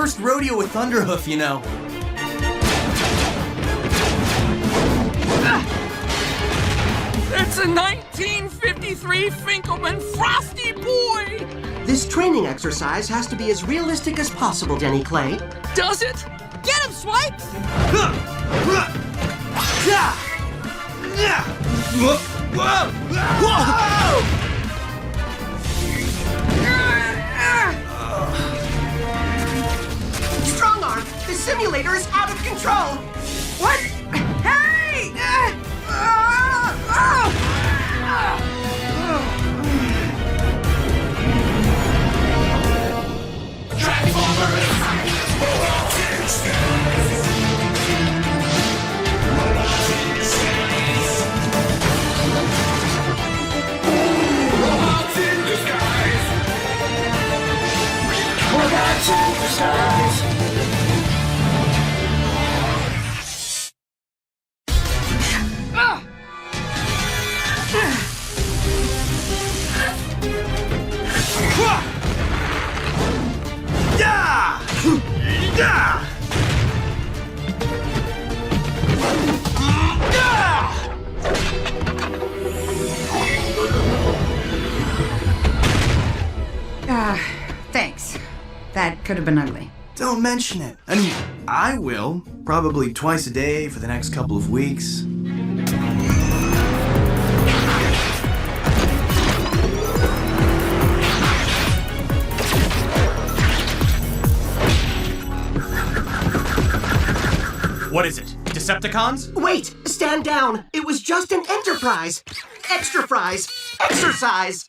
first rodeo with Thunderhoof, you know. It's a 1953 Finkelman Frosty Boy! This training exercise has to be as realistic as possible, Denny Clay. Does it? Get him, Swipe! Strong arm! The simulator is out of control! What? Hey! Thanks. That could have been ugly. Don't mention it. I mean, I will. Probably twice a day for the next couple of weeks. What is it? Decepticons? Wait! Stand down! It was just an enterprise! Extra fries! Exercise!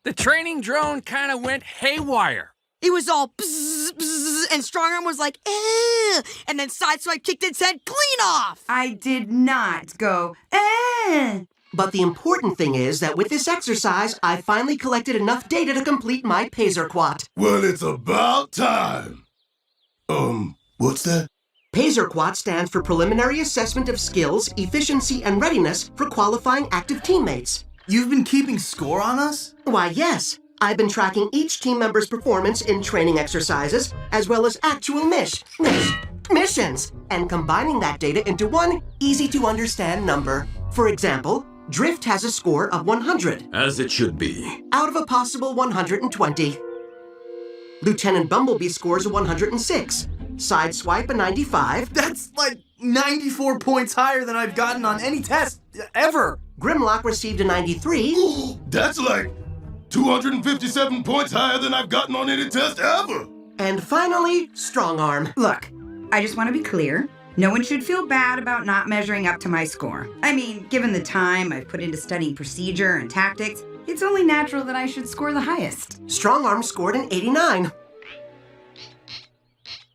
The training drone kind of went haywire. It was all bzzz, bzzz, and Strongarm was like, eh, and then Sideswipe kicked its head clean off. I did not go, eh. But the important thing is that with this exercise, I finally collected enough data to complete my Pazerquat. Well, it's about time. What's that? Pazerquat stands for Preliminary Assessment of Skills, Efficiency, and Readiness for Qualifying Active Teammates. You've been keeping score on us? Why, yes. I've been tracking each team member's performance in training exercises, as well as actual missions, and combining that data into one easy-to-understand number. For example, Drift has a score of 100. As it should be. Out of a possible 120. Lieutenant Bumblebee scores a 106. Sideswipe a 95. That's like 94 points higher than I've gotten on any test ever. Grimlock received a 93. That's like 257 points higher than I've gotten on any test ever. And finally, Strongarm. Look, I just want to be clear. No one should feel bad about not measuring up to my score. I mean, given the time I've put into studying procedure and tactics, it's only natural that I should score the highest. Strongarm scored an 89.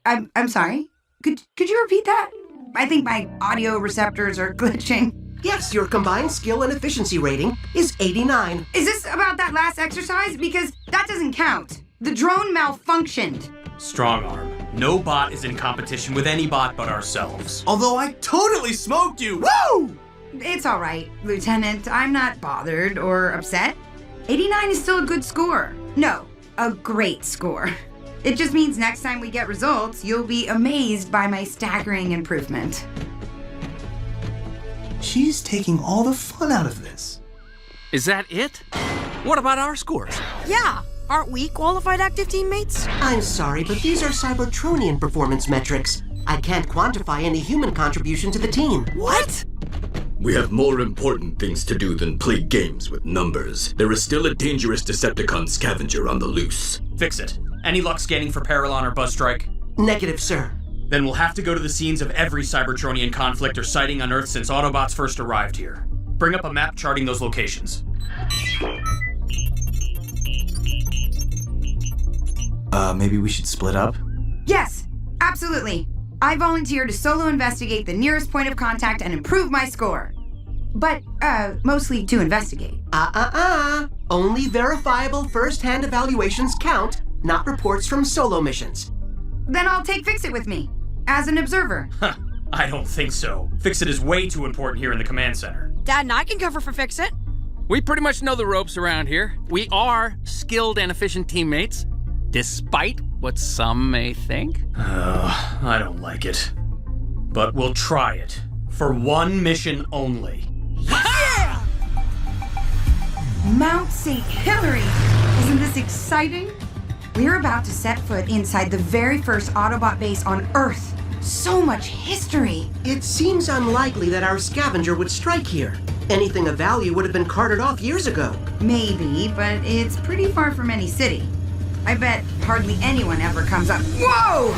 I'm sorry? Could you repeat that? I think my audio receptors are glitching. Yes, your combined skill and efficiency rating is 89. Is this about that last exercise? Because that doesn't count. The drone malfunctioned. Strong arm. No bot is in competition with any bot but ourselves. Although I totally smoked you. Woo! It's all right, Lieutenant. I'm not bothered or upset. 89 is still a good score. No, a great score. It just means next time we get results, you'll be amazed by my staggering improvement. She's taking all the fun out of this. Is that it? What about our scores? Yeah, aren't we qualified active teammates? I'm sorry, but these are Cybertronian performance metrics. I can't quantify any human contribution to the team. What? We have more important things to do than play games with numbers. There is still a dangerous Decepticon scavenger on the loose. Fix it. Any luck scanning for Paralon or Buzzstrike? Negative, sir. Then we'll have to go to the scenes of every Cybertronian conflict or sighting on Earth since Autobots first arrived here. Bring up a map charting those locations. Maybe we should split up? Yes, absolutely. I volunteer to solo investigate the nearest point of contact and improve my score. But, mostly to investigate. Only verifiable first-hand evaluations count, not reports from solo missions. Then I'll take Fix-It with me, as an observer. Huh, I don't think so. Fix-It is way too important here in the command center. Dad and I can cover for Fix-It. We pretty much know the ropes around here. We are skilled and efficient teammates. Despite what some may think? I don't like it. But we'll try it. For one mission only. Mount St. Hilary! Isn't this exciting? We're about to set foot inside the very first Autobot base on Earth. So much history. It seems unlikely that our scavenger would strike here. Anything of value would have been carted off years ago. Maybe, but it's pretty far from any city. I bet hardly anyone ever comes up. Whoa!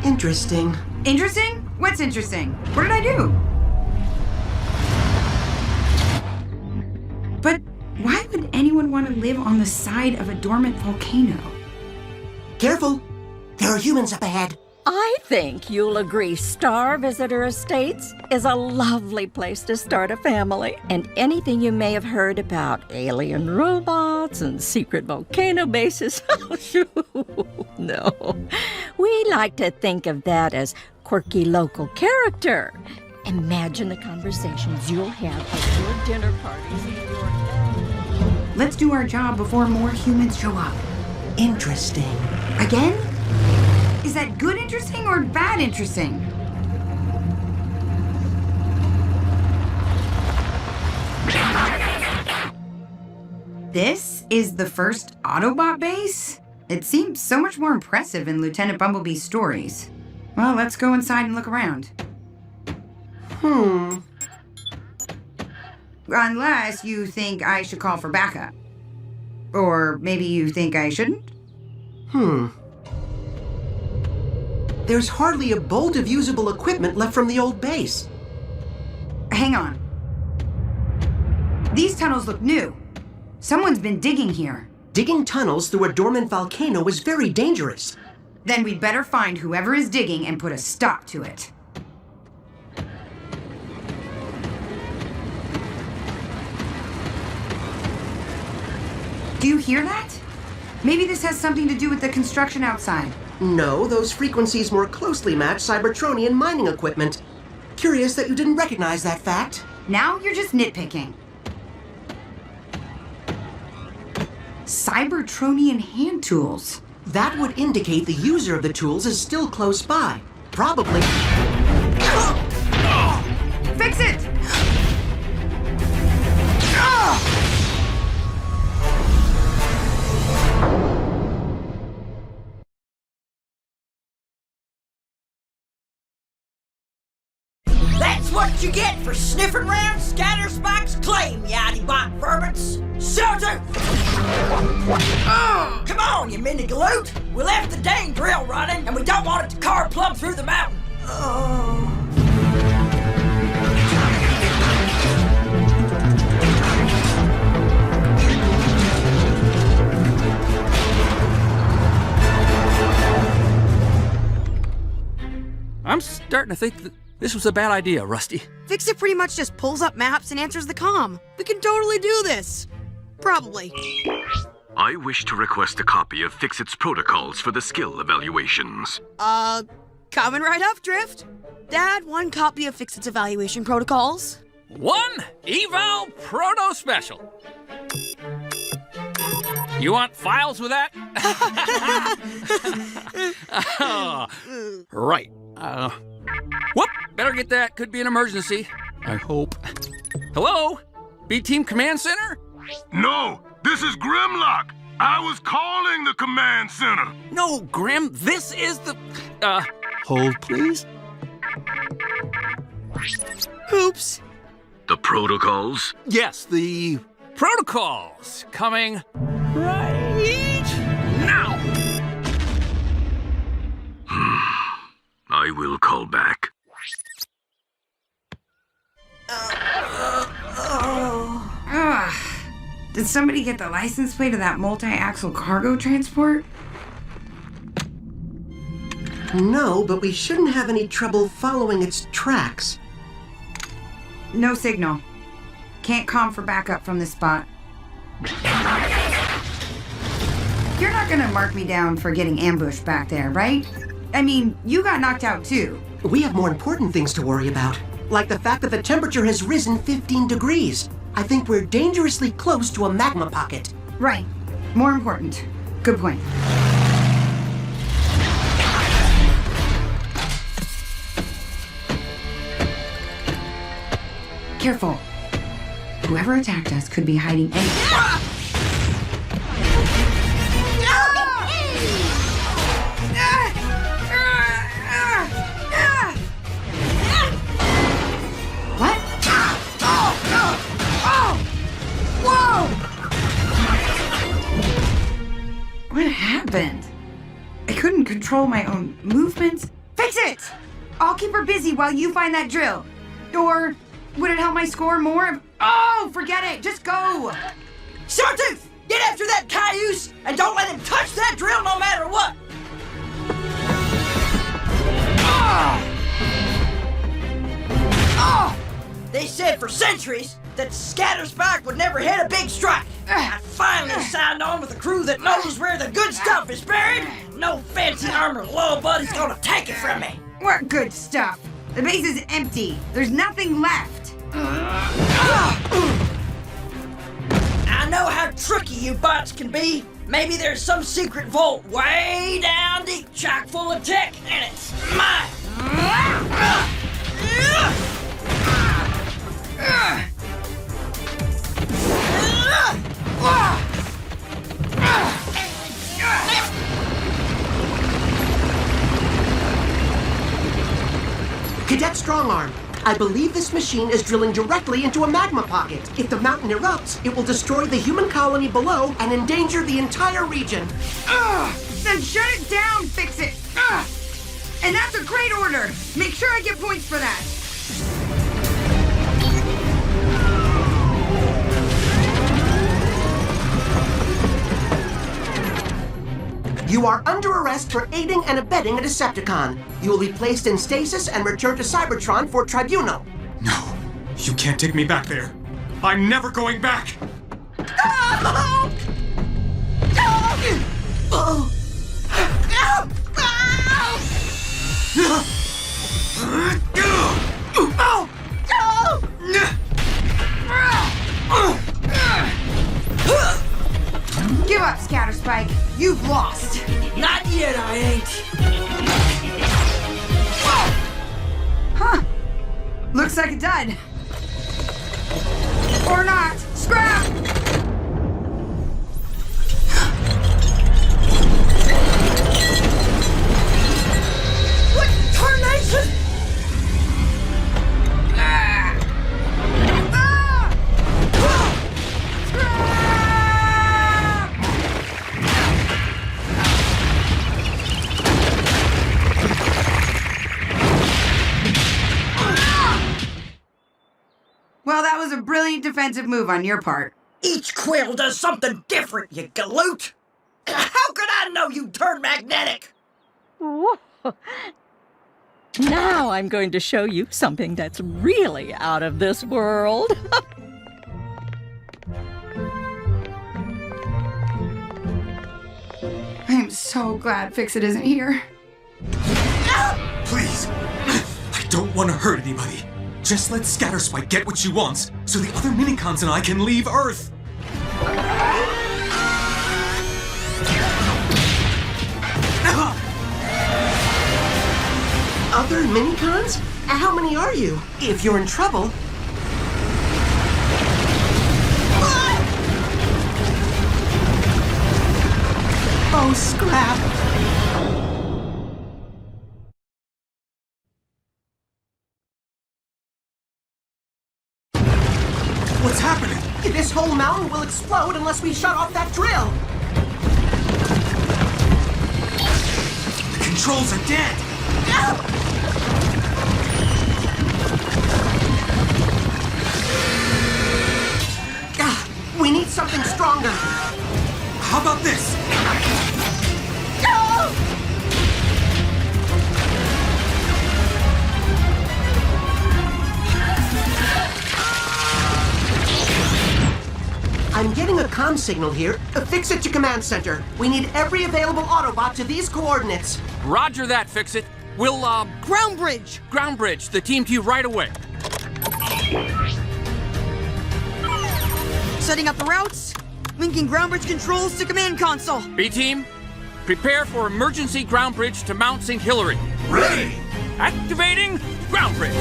Interesting. Interesting? What's interesting? What did I do? But why would anyone want to live on the side of a dormant volcano? Careful! There are humans up ahead. I think you'll agree Star Visitor Estates is a lovely place to start a family. And anything you may have heard about alien robots and secret volcano bases, oh, shoo, no. We like to think of that as quirky local character. Imagine the conversations you'll have at your dinner parties in your... Let's do our job before more humans show up. Interesting. Again? Is that good interesting or bad interesting? This is the first Autobot base? It seems so much more impressive in Lieutenant Bumblebee's stories. Well, let's go inside and look around. Unless you think I should call for backup. Or maybe you think I shouldn't? There's hardly a bolt of usable equipment left from the old base. Hang on. These tunnels look new. Someone's been digging here. Digging tunnels through a dormant volcano is very dangerous. Then we'd better find whoever is digging and put a stop to it. Do you hear that? Maybe this has something to do with the construction outside. No, those frequencies more closely match Cybertronian mining equipment. Curious that you didn't recognize that fact. Now you're just nitpicking. Cybertronian hand tools. That would indicate the user of the tools is still close by. Probably. Fix it! That's what you get for sniffing around Scatterspike's claim, you Autobot vermins. Sezon! Come on, you mini galoot! We left the dang drill running, and we don't want it to car plumb through the mountain. I'm starting to think that this was a bad idea, Rusty. Fix-It pretty much just pulls up maps and answers the comm. We can totally do this. Probably. I wish to request a copy of Fix-It's protocols for the skill evaluations. Coming right up, Drift. Dad, one copy of Fix-It's evaluation protocols. One eval proto special. You want files with that? Right. Whoop! Better get that. Could be an emergency. I hope. Hello? B-Team Command Center? No, this is Grimlock. I was calling the command center. No, Grim. This is the... hold, please. Oops. The protocols? Yes, the protocols coming right now. I will call back. Did somebody get the license plate of that multi-axle cargo transport? No, but we shouldn't have any trouble following its tracks. No signal. Can't comm for backup from this spot. You're not gonna mark me down for getting ambushed back there, right? I mean, you got knocked out too. We have more important things to worry about, like the fact that the temperature has risen 15 degrees. I think we're dangerously close to a magma pocket. Right. More important. Good point. Careful. Whoever attacked us could be hiding in... What? Whoa! What happened? I couldn't control my own movements. Fix it! I'll keep her busy while you find that drill. Or would it help my score more? Oh, forget it. Just go. Sawtooth, get after that cayuse and don't let him touch that drill no matter what. They said for centuries that Scatterspike would never hit a big strike. I finally signed on with a crew that knows where the good stuff is buried. No fancy armored low buddy's gonna take it from me. What good stuff? The base is empty. There's nothing left. I know how tricky you bots can be. Maybe there's some secret vault way down deep, chock full of tech, and it's mine. Cadet Strongarm, I believe this machine is drilling directly into a magma pocket. If the mountain erupts, it will destroy the human colony below and endanger the entire region. Then shut it down, Fix It. And that's a great order. Make sure I get points for that. You are under arrest for aiding and abetting a Decepticon. You will be placed in stasis and returned to Cybertron for tribunal. No, you can't take me back there. I'm never going back. Give up, Scatterspike. You've lost. Not yet, I ain't. Huh. Looks like a dud. Or not. Scrap! What tarnation? Well, that was a brilliant defensive move on your part. Each quill does something different, you galoot. How could I know you turn magnetic? Whoa. Now I'm going to show you something that's really out of this world. I'm so glad Fix It isn't here. Please. I don't want to hurt anybody. Just let Scatterspike get what she wants, so the other minicons and I can leave Earth. Other minicons? How many are you? If you're in trouble... Oh, Scrap! What's happening? This whole mountain will explode unless we shut off that drill! The controls are dead! We need something stronger! How about this? I'm getting a comm signal here. Fix It to Command Center. We need every available Autobot to these coordinates. Roger that, Fix It. We'll, Ground bridge! ground bridge the team to you right away. Setting up the routes. Linking ground bridge controls to command console. B-Team, prepare for emergency ground bridge to Mount St. Hilary. Ready! Activating ground bridge.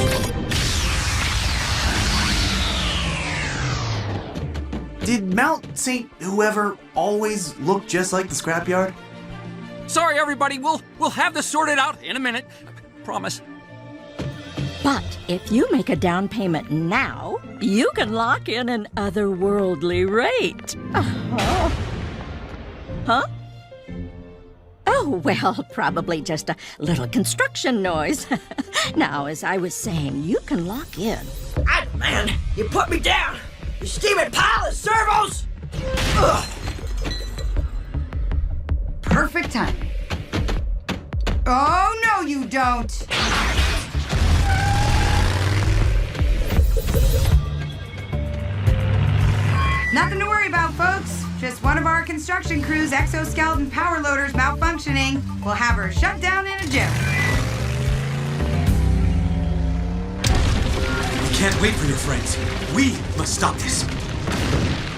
Did Mount St. Whoever always look just like the scrapyard? Sorry, everybody. We'll have this sorted out in a minute. Promise. But if you make a down payment now, you can lock in an otherworldly rate. Oh. Huh? Oh, well, probably just a little construction noise. Now, as I was saying, you can lock in. Man, you put me down. You steaming pile of servos. Ugh. Perfect timing. Oh, no, you don't. Nothing to worry about, folks. Just one of our construction crew's exoskeleton power loaders malfunctioning. We'll have her shut down in a jiff. We can't wait for your friends. We must stop this.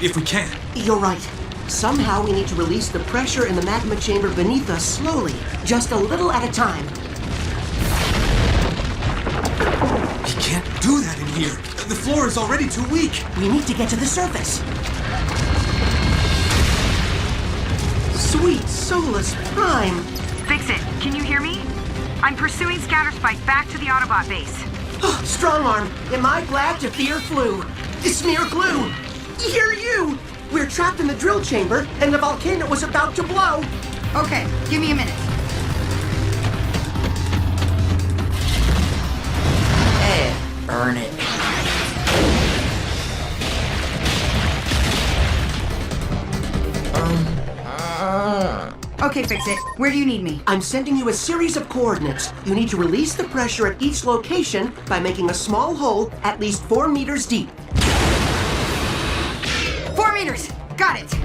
If we can. You're right. Somehow we need to release the pressure in the magma chamber beneath us slowly, just a little at a time. We can't do that in here. The floor is already too weak. We need to get to the surface. Sweet Solus Prime. Fix it. Can you hear me? I'm pursuing Scatterspike back to the Autobot base. Strong arm, am I glad to fear flew? Smear glue. Hear you. We're trapped in the drill chamber, and the volcano was about to blow. Okay, give me a minute. Burn it. Okay, Fix It. Where do you need me? I'm sending you a series of coordinates. You need to release the pressure at each location by making a small hole at least 4 meters deep. 4 meters. Got it.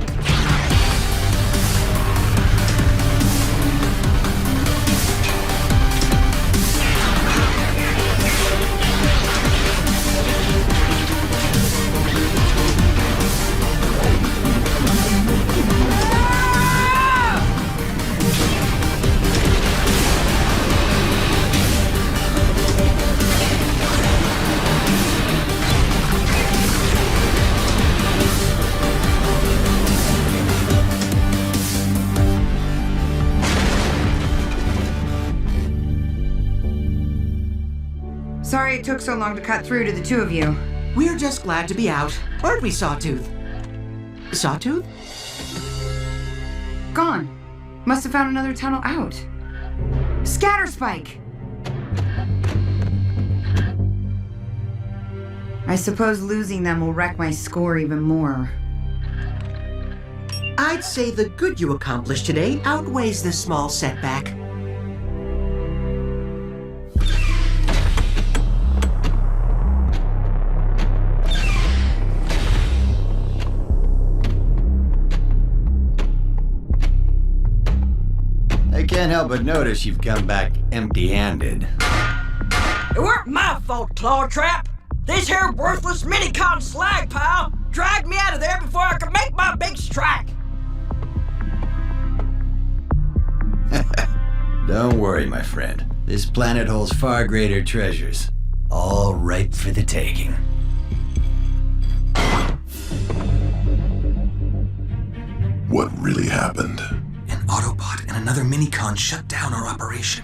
Sorry it took so long to cut through to the two of you. We're just glad to be out, aren't we, Sawtooth? Sawtooth? Gone. Must have found another tunnel out. Scatterspike! I suppose losing them will wreck my score even more. I'd say the good you accomplished today outweighs this small setback. Can't help but notice you've come back empty-handed. It weren't my fault, Clawtrap. This here worthless minicon slag pile dragged me out of there before I could make my big strike. Don't worry, my friend. This planet holds far greater treasures. All ripe for the taking. What really happened? An Autobot and another Minicon shut down our operation.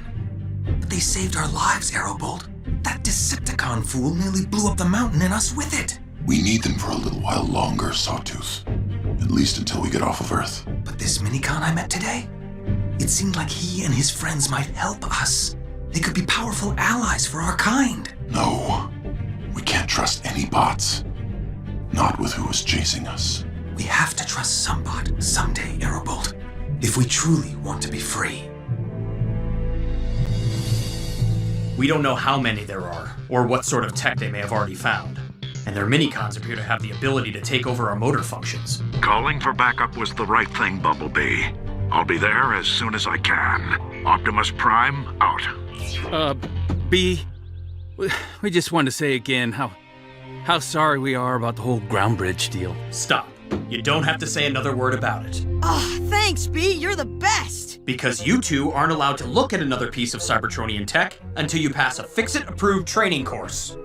But they saved our lives, Aerobolt. That Decepticon fool nearly blew up the mountain and us with it. We need them for a little while longer, Sawtooth. At least until we get off of Earth. But this Minicon I met today, it seemed like he and his friends might help us. They could be powerful allies for our kind. No, we can't trust any bots. Not with who is chasing us. We have to trust some bot someday, Aerobolt. If we truly want to be free. We don't know how many there are, or what sort of tech they may have already found. And their minicons appear to have the ability to take over our motor functions. Calling for backup was the right thing, Bumblebee. I'll be there as soon as I can. Optimus Prime, out. B, we just wanted to say again how sorry we are about the whole ground bridge deal. Stop. You don't have to say another word about it. Oh, thanks, B. You're the best. Because you two aren't allowed to look at another piece of Cybertronian tech until you pass a Fix-It-approved training course.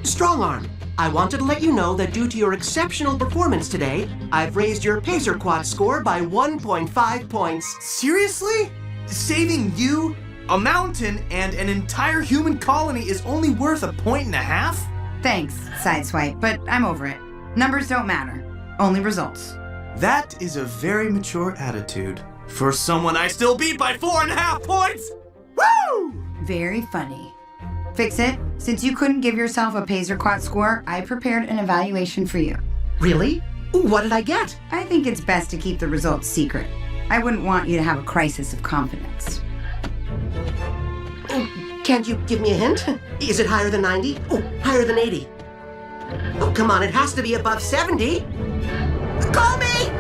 Strongarm, I wanted to let you know that due to your exceptional performance today, I've raised your Pacer Quad score by 1.5 points. Seriously? Saving you, a mountain, and an entire human colony is only worth 1.5 points? Thanks, Sideswipe, but I'm over it. Numbers don't matter, only results. That is a very mature attitude for someone I still beat by 4.5 points! Woo! Very funny. Fix It, since you couldn't give yourself a Pacer Quad score, I prepared an evaluation for you. Really? What did I get? I think it's best to keep the results secret. I wouldn't want you to have a crisis of confidence. Oh, can't you give me a hint? Is it higher than 90? Oh, higher than 80? Oh, come on, it has to be above 70. Call me!